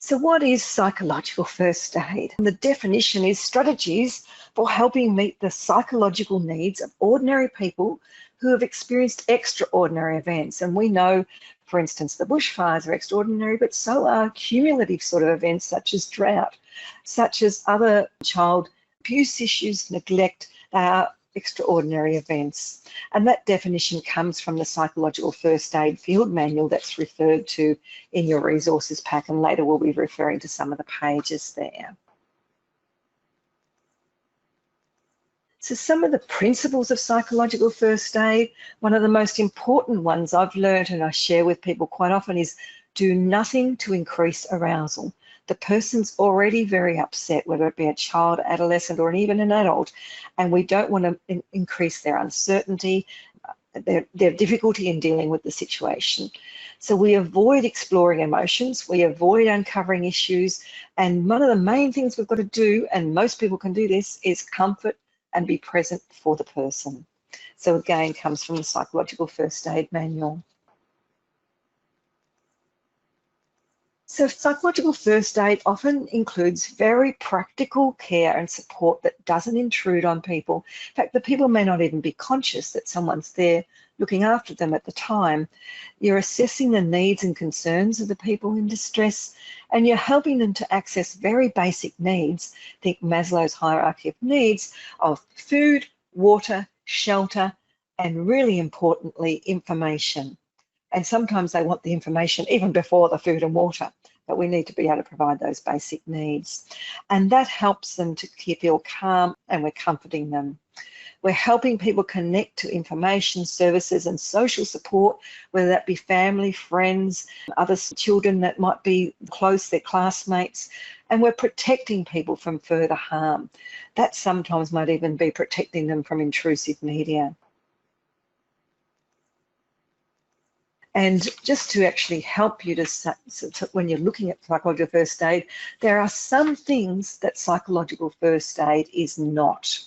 So what is psychological first aid? And the definition is strategies for helping meet the psychological needs of ordinary people who have experienced extraordinary events. And we know, for instance, the bushfires are extraordinary, but so are cumulative sort of events such as drought, such as other child abuse issues, neglect. They are extraordinary events. And that definition comes from the psychological first aid field manual that's referred to in your resources pack, and later we'll be referring to some of the pages there. So some of the principles of psychological first aid, one of the most important ones I've learned and I share with people quite often is do nothing to increase arousal. The person's already very upset, whether it be a child, adolescent, or even an adult, and we don't want to increase their uncertainty, their difficulty in dealing with the situation. So we avoid exploring emotions, we avoid uncovering issues, and one of the main things we've got to do, and most people can do this, is comfort and be present for the person. So again, comes from the psychological first aid manual. So psychological first aid often includes very practical care and support that doesn't intrude on people. In fact, the people may not even be conscious that someone's there looking after them at the time. You're assessing the needs and concerns of the people in distress, and you're helping them to access very basic needs. Think Maslow's hierarchy of needs of food, water, shelter, and really importantly, information. And sometimes they want the information even before the food and water, but we need to be able to provide those basic needs. And that helps them to feel calm, and we're comforting them. We're helping people connect to information, services and social support, whether that be family, friends, other children that might be close, their classmates, and we're protecting people from further harm. That sometimes might even be protecting them from intrusive media. And just to actually help you to when you're looking at psychological first aid, there are some things that psychological first aid is not.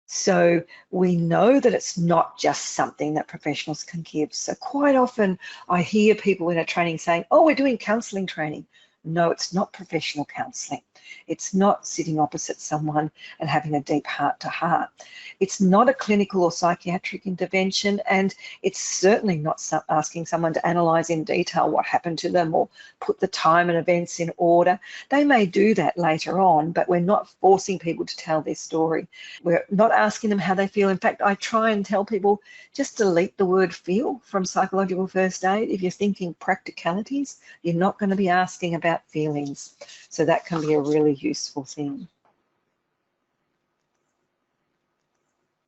So we know that it's not just something that professionals can give. So quite often I hear people in a training saying, oh, we're doing counselling training. No, it's not professional counselling. It's not sitting opposite someone and having a deep heart-to-heart. It's not a clinical or psychiatric intervention, and it's certainly not asking someone to analyse in detail what happened to them or put the time and events in order. They may do that later on, but we're not forcing people to tell their story. We're not asking them how they feel. In fact, I try and tell people just delete the word feel from psychological first aid. If you're thinking practicalities, you're not going to be asking about feelings. So that can be a really useful thing.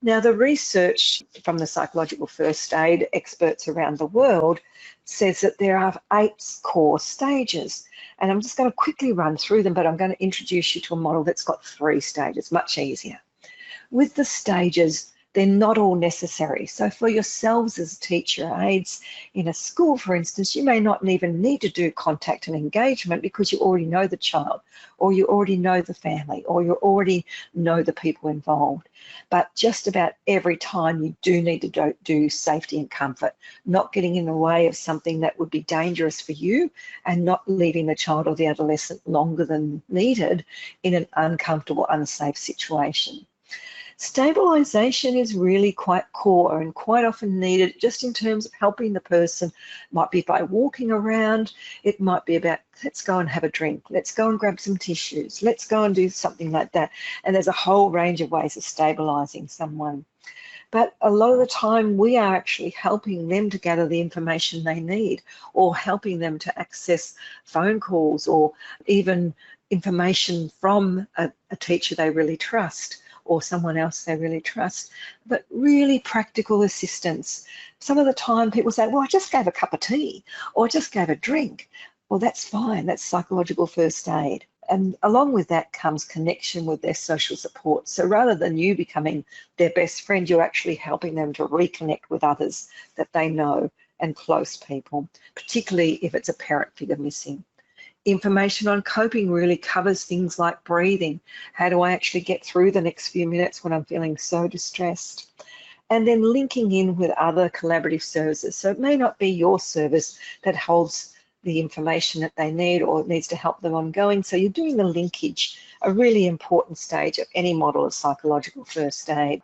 Now, the research from the psychological first aid experts around the world says that there are 8 core stages. And I'm just going to quickly run through them, but I'm going to introduce you to a model that's got 3 stages, much easier. With the stages, they're not all necessary. So for yourselves as teacher aides in a school, for instance, you may not even need to do contact and engagement because you already know the child, or you already know the family, or you already know the people involved. But just about every time you do need to do safety and comfort, not getting in the way of something that would be dangerous for you and not leaving the child or the adolescent longer than needed in an uncomfortable, unsafe situation. Stabilisation is really quite core and quite often needed just in terms of helping the person. It might be by walking around, it might be about let's go and have a drink, let's go and grab some tissues, let's go and do something like that. And there's a whole range of ways of stabilising someone. But a lot of the time we are actually helping them to gather the information they need, or helping them to access phone calls or even information from a teacher they really trust, or someone else they really trust, but really practical assistance. Some of the time people say, well, I just gave a cup of tea or I just gave a drink. Well, that's fine. That's psychological first aid. And along with that comes connection with their social support. So rather than you becoming their best friend, you're actually helping them to reconnect with others that they know and close people, particularly if it's a parent figure missing. Information on coping really covers things like breathing. How do I actually get through the next few minutes when I'm feeling so distressed? And then linking in with other collaborative services. So it may not be your service that holds the information that they need, or it needs to help them ongoing. So you're doing the linkage, a really important stage of any model of psychological first aid.